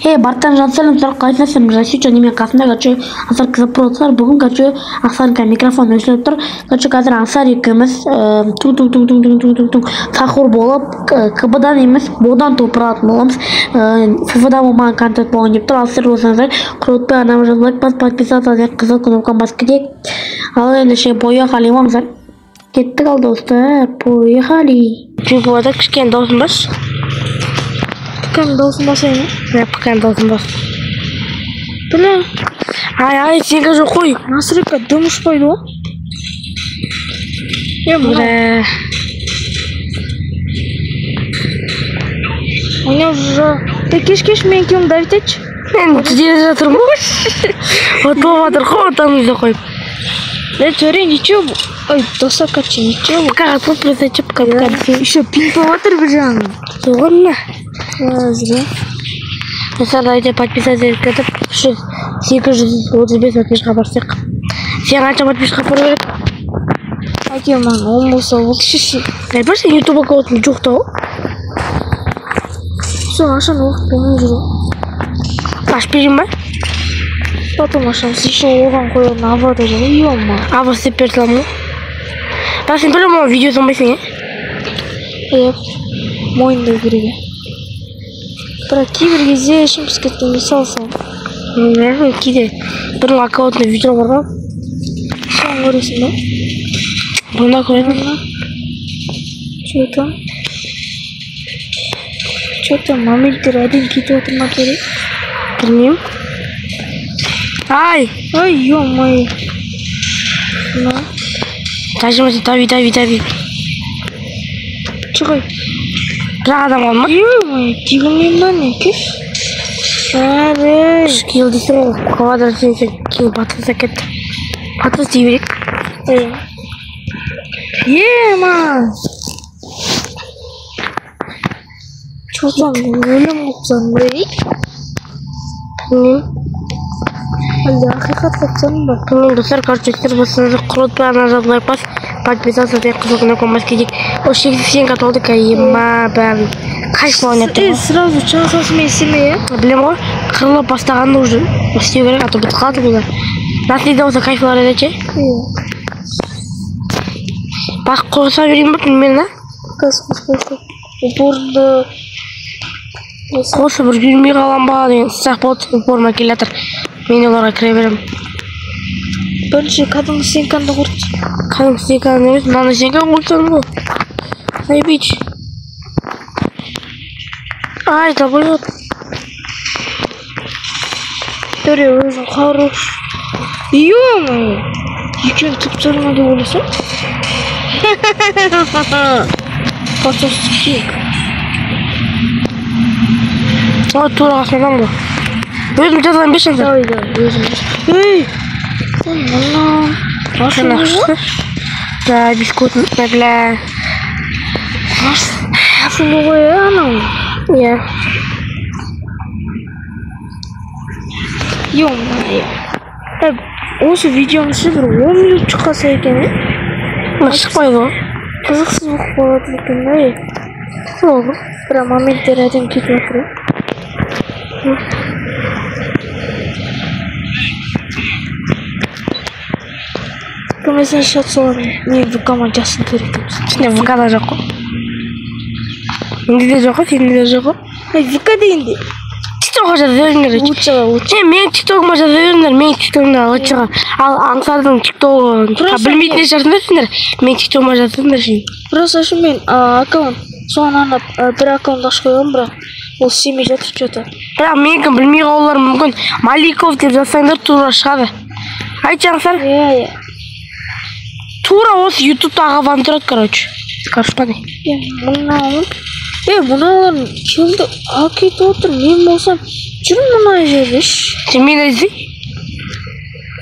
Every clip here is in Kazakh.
Бартан жансалымдар қайсысың жаси және мен қасында качы Асар Кызопроцар бүгін качы Асарга микрофон өшіліп тұр. Качы қазір Асар екеуміз сахур болып КБ-дан емес бодан топыратын боламыз. ФФ-да болмаған контент болған деп тұр. Ал сіздер болсаңыздар құрылтпай анамы жазылайық бас подписаться деп қызыл кнопканы басып кетейік. Ал ендеше поехали мамзар. Кеттік ал достар, поехали. Çünkü bu arada kışken dağılsın bas. Kışken dağılsın bas yani. Ne kışken dağılsın bas. Bile. Ay sen kaç koy. Nasıl bir dönüş koydu o? Ya bu ne? Oyna уже. Keş men kim daviteç? Ben tutuyor yatırım. Otomatik koyup koyup. Ne törün içiyor bu? Ой, доса качи, ничего. Как тут зачем как еще пинповатор бежал. Ладно. Зря. Давайте подписаться это что секунд вот без подписка барсек. Сен қанша подписка беріп? Әке ман олмаса вообще. Просто YouTube аккаунтым жоқ та. Сол ашан уақыт болмай жүр. Ашып берейін ба? Потом ашамыз еще оған қойған авада жүр. Ё-ма. Ава сепер саламын. Та сен прямо видео снимайсың, е? Мойында біреуге. Бірақ кейбір кезде ішіміз кеткен мысал салам. Кейде бірінің аккаунтында видео бар ғой. Соны көресің ба? Бұнда көреді. Че-то моменттер әден кетіп отыр ма керек? Білмеймін. Ай, ё-май. Тажимасы таби. Чықай. Бірақ адам қалма? Ё-май, тегімнен ба не кеш? Шәрі. Кел дейсің ғой, қавадар сенсен кейін батырса кетті. Батырс дей берек. Е-ман. Чоқсан, өлім қопсан бұрей? Білмеймін. Әлде ақиқат қопсан ба? Білмеймін, достар, көрсеттер болсаңыздар құрылтпай ана жазылайық бас. Подписаться деп қызыл кнопканы басып кетейік. О, сен қатолды кайма бәрін. Қайш болған епті ғой? Сразу чансасымен істемей, е? Білем ғой, қырылып бастағанды уже істеу керек, аты бітіп қалды бұлар. Наследе болса кайфалар еді, че? Бақ қойса берейін ба, білмеймін, а? Қойса. Упорды... Қойса бір жүрмей қалан ба деген сұрақ болды, упорма келетір. Мен оларға кіре берем. Бірінші кәдімгі сенканды құрт. Кәдімгі сенканды емес, мана сенкан құртсаным ғой. Айбич. Ай, табай от. Төре өзің қаруш. Ё-май. Екен түп-тұрма деп ойласа? Пацасты кек. Тура қасынан ғой. Өзім жазған бешіңдер. Өзім. Эй! Машина ақшысы. Да, бискотын. Бля. Ашылы ғой, анау. Иә. Ё-май. Осы видеомызшы бір 10 минут шыққаса екен, е? Шықпайды ғой. Қызықсыз болып қалады екен, е? Сол ғой. Бірақ моменттер әдем кетіп отыр, е? Көмесен шат солар мен ВК-ма жасын керек деп. Сенде ВК-да жоқ қой. Менде де жоқ қой, сенде де жоқ қой. ВК дегенде. ТикТокқа жаза беріңдер. Менің ТикТогыма жаза беріңдер, менің ТикТогымда лычыға. Ал аңсардың ТикТогын білмейтін жарсыңдар сендер. Менің ТикТогыма жазсыңдар шейін. Просто шу мен аккаунт соған анап бір аккаунт ашып қойған, бірақ ол істемей жатыр что-то. Бірақ менікі білмей қалулар мүмкін. Маликов деп жазсаңдар тура шығады. Айтшы аңсар. Тура осы ютубтағы вам тұрады, короче. Қарышпады. Мұналарын келді әкет отыр. Мен болсам жүрім мұнай жердеш. Сен мені іздей?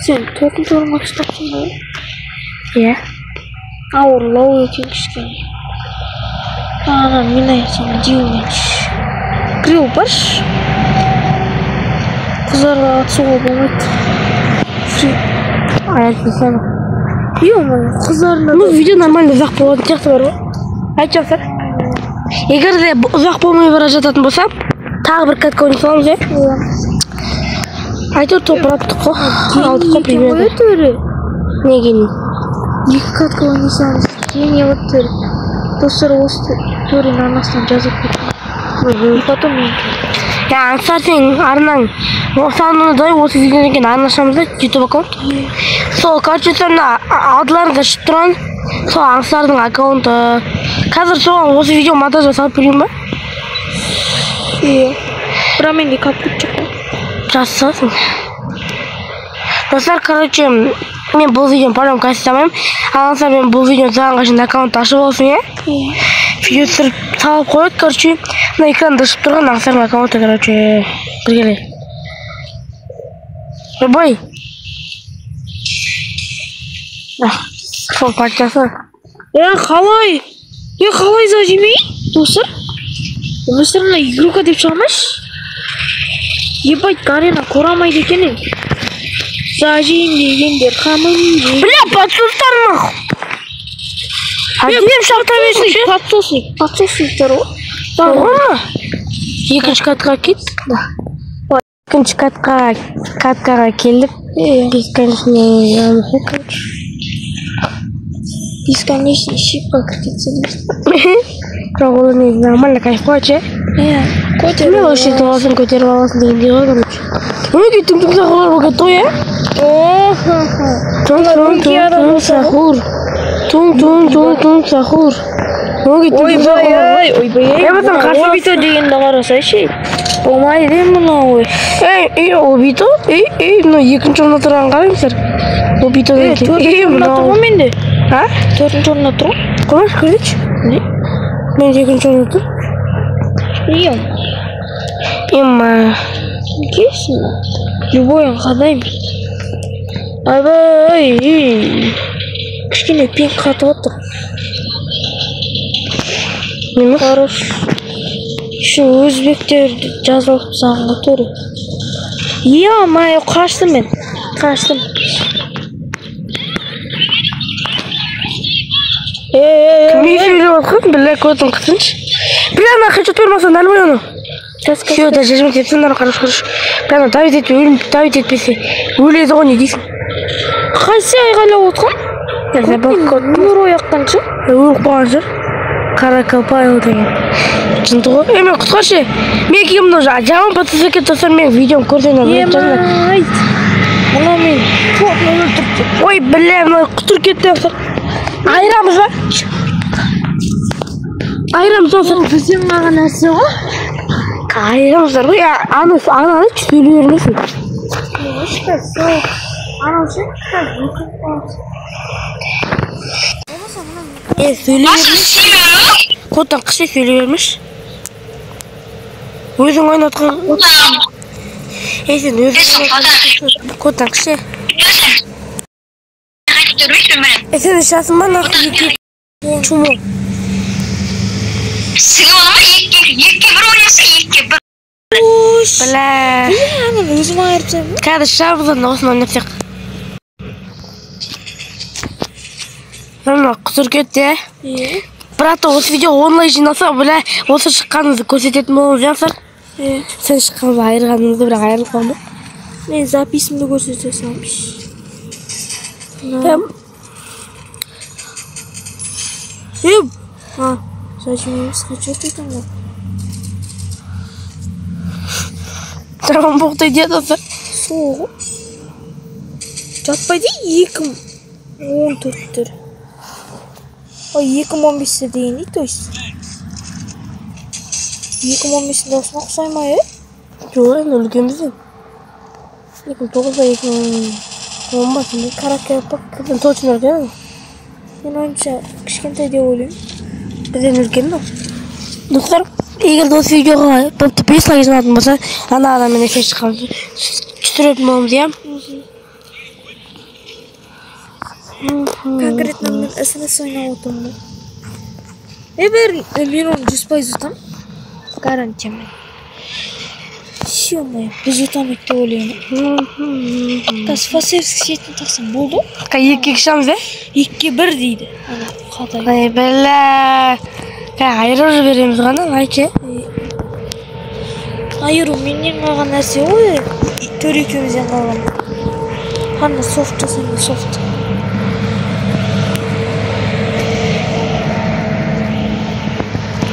Сен тоқын тұрыңа тұстапсың ба? Иә. Ауырлау екен кішкене. Ана мен айтсам деймеш. Крил баш. Қыздарға атсуға болмайды. Айтпасам. Ё-май, қыздарына... Ну, видео нормально ұзақ болатын сияқты бар ғой. Айтшы аңсар. Егер де ұзақ болмай бара жататын болсам, Тағы бір катка ойнай саламыз, е? Әйтеуір топыраттық қой. Алдық қой примерно. Не кейін? 2 катка ойнай саламыз. Кейін не болады төр. Достар осы төрін арнасынан жазып кетті. И потом мен. Ya Ансар сенің арнаң. Осаны да осы видеодан кейін арна ашамыз да, YouTube аккаунт. Сол, короче, сені адыларыңызда шығып тұрған. Сол Ансардың аккаунты. Қазір соған осы видео монтажға салып берейін ба? Иә. Бірақ менде капут жоқ. Жазсасын. Достар, короче, мен бұл видеоны по-любому қайсыздамаймын. Ансар мен бұл видеоны саған қашын аккаунт ашып болсын, е? Видео түсіріп салып қойып, короче, на экранда шығып тұрған Ансардың аккаунты, короче, біргеле. Любой. Сол партиясы. Қалай? Қалай зажимей? Достар? Достарына игрука деп шығамаш? Ебать, Гарена қорамайды екенің. Зажим дегендер қамын дегендер. Бля, подсустар нахуй. Әдем шақтабесін ше? Подсусниктер о? Оны? Екінші катқа кеттік. Екінші катқаға келдік. Бесконечный ямы, короче. Бесконечный щипка крутится. Бірақ ол не нормально кайфовать, е? Көтеріп Мен осы туасын көтеріп аласың дегендей ғой, короче. Өге түм-түм сақылар бұл готовы, е? Тун сахур. Тун сахур. Ойбай, қарсы бито дегенді қарасайшы. Болмайды дем мұна ой. О бито? Мына екінші орында тұрған қараңыздар. О бито деген. Төртінші орында тұрған менде. А? Төртінші орында тұрған. Қоймаш көрдечі? Не? Мен екінші орында тұр. Кесін. Любойын қадайым. Абай. Кішкене пен қатып отыр. Нема? Хорош. Şu өзбектер жазылып сағынға тұры. Май, қаштым мен. Қаштым. Кімге сөйлеп отқан? Бля, көтін қысыншы. Бля, ана қачет бермаса нормай оны. Все, да жежім тепсін, нары қарыш. Бля, давид етпесе. Өледі ғой не дейсің? Қайсы айғайлап отқан? Нұр ояқтан шы? Өліп қойған жыр. Қаракалпай деген. Жынды ғой. Мен құтқаршы. Мен кейін мұны жаман подписок етсір мен видеом көрсен. Айт. Мұна мен көпін өлтіріп. Ой, бля, мұна құтыр кетті. Айырамыз ба? Айырамыз ба? Бізден маған нәрсе ғой? Айырамыздар ғой. Ананы сөйлей бермесін. Söyle vermiş. Kodan kısa söyle vermiş. Özün oynatkan. Sen özün oynatkan. Kodan kısa. Sen şahsın bana yeki. Çumu. Sığım ama yeki bir oynasa yeki bir. Bla. Özüm ayıracağım. Kardeş şahsın olsun oynatacak. Мына құтыр кетті. Бірақ осы видео онлайн жинаса, бля, осы шыққаныңызды көрсететін боламыз, Ансар. Сен шыққаныңызды айырғаныңызды, бірақ айырылып қалды. Мен записімді көрсете салмыш. Зачем емес қачет екен ғой? Тұрған бұқты деді, Ансар. Соғы. Жатпайды 2014'tür. O 2015'te değil, то есть. 2015'de olsun saymayı. Yok, ülkemizin. 2009'da 2010'da karakter yapıp kızın toçun değil mi? Ben önce kışkentay diye olayım. Bizden ülkenin o. Dostlar, eğer de o videoya 5 like izin olsa, ana adamın nefes çıkardı. Küstüretme oğlum diyem. Конкретно мен СНС ойнап отырмын. Мен оны 100% ұтам. Гарантиямен. Ё-моё, біз ұтамыз деп ойлаймын. Қазір фасевский сетін тақсам болды? Екі кішамыз, е? 2-1 дейді. Қатай. Ай, бәлі. Айырып жібереміз ғана, айтшы. айыру менен қалған нәрсе ғой. Төр екеумізден қалған. Қандай софт жасаймын, софт.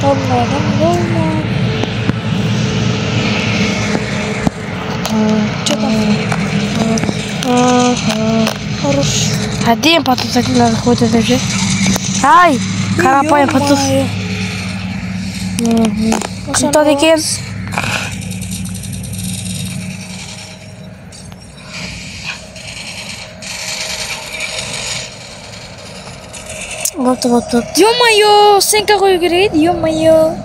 Болмаған. Что там? Хорош. Один потусать надо хоть это же. Ай, карапай потус. Кто такие? Вот. Ё-моё, сенка қою керек еді, ё-моё.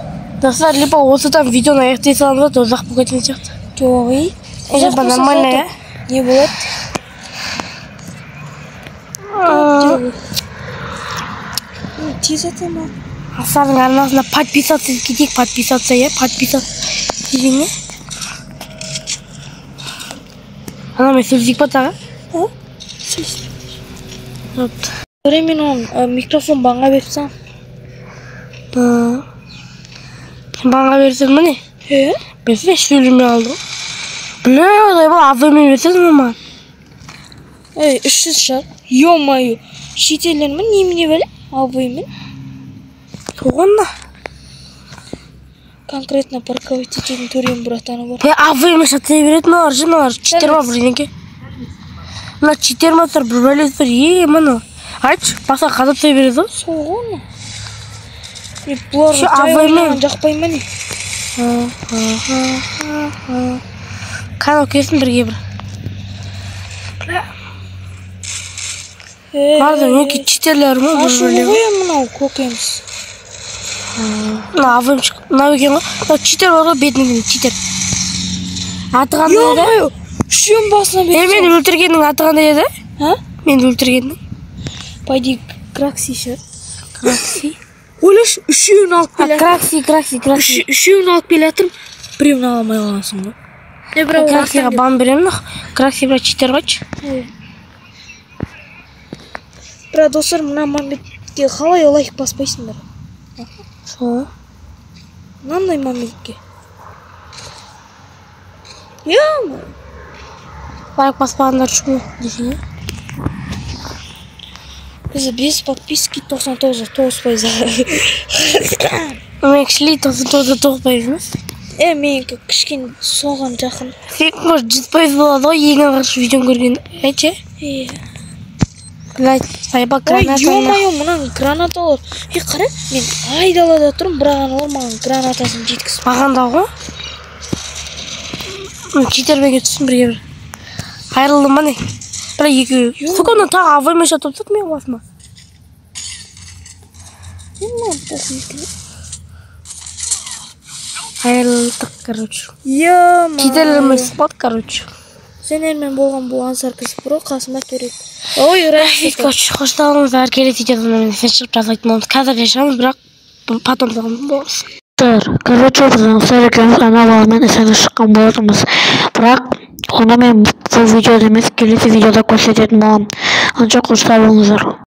Достар, либо осыдан видеоны аяқтай саламыз, ұзақ болып кеткен сияқты. Жоқ, ей. Жалпы нормально, иә? Не болады? Тез атама. Асардың арнасына подписаться кетейік, подписаться, иә? Подписаться дегенге. Ана мен сөйлесейік па тағы? Вот. Мен оның микрофон баңға берсем. Баңға берсем міне? Берсе сөйлеме алды. Бля, одай бұл авымен берсем мама. 300 шар. Ё-моё. Шетелден мен немене бәле? Авымен. Тоғанна. Конкретно парковать ететін төрем бұратаны бар. Авымен шаттай береді мыналар, жыналар. Читер ма бірдеңке? Мына читер ма тұр, бір бәлес бір. Мұны. Айтшы, баса қадап той береді ғой? Сол ғана. Бұлар жай ойнаған жақпаймын не? Канал кесін бірге бір. Барды, неке читерлер мұ? Ашу ғой мұнау көкеміз. Мына авым шық. Мына өкен ғой? Мына читер бар ғой бетінің читер. Аты қандай еді? Ё-моё, үшеуін басына берді. Мен өлтіргеннің аты қандай еді? Мен өлтіргеннің. Пойди Кракси ше. Кракси? Ойлаш, үшеуін алып келе. Кракси. Үшеуін алып келе атырым, біреуін аламай қаласың ғой. Краксиға бан беремін, Кракси бір читер қойшы. Бірақ достар, мұна моментке қалай лайк баспайсыңдар? Сол. Мынандай моментке. Ё-моё. Лайк баспағандар үшін десең. Бізді 5 подписки 99%. Мен кішілей 99%. Мен кішкен соған жақын. Сен может 100% болады ғой, ең алғаш видеоны көрген. Айтшы? Блядь, сайба граната. Ё-моё, мұнан гранаталар. Қара, мен айдалада тұрмын, бірақ аналар маған гранатасын жеткізіп. Маған да ғой. Читербеге түссін бірге бір. Айрылды ма не? Бірақ екеу. Соқаны тағы аваймен шатып тұт мен басыма. Айрылдық, короче. Ё-моё. Читерлермен спот, короче. Сенермен болған бұл ансар кісі бұра қасыма керек. Ой, рахмет. Қошталыңыздар, келесі видеодан мен шығып жазайтын боламыз. Қазір yaşамыз, бірақ потом болған боламыз. Короче, біздің ұстар екеуміз ана баламен ісіңіз шыққан болатынбыз. Бірақ оны мен бұл видеода емес, келесі видеода көрсететін боламын. Анша қоштал болыңыздар.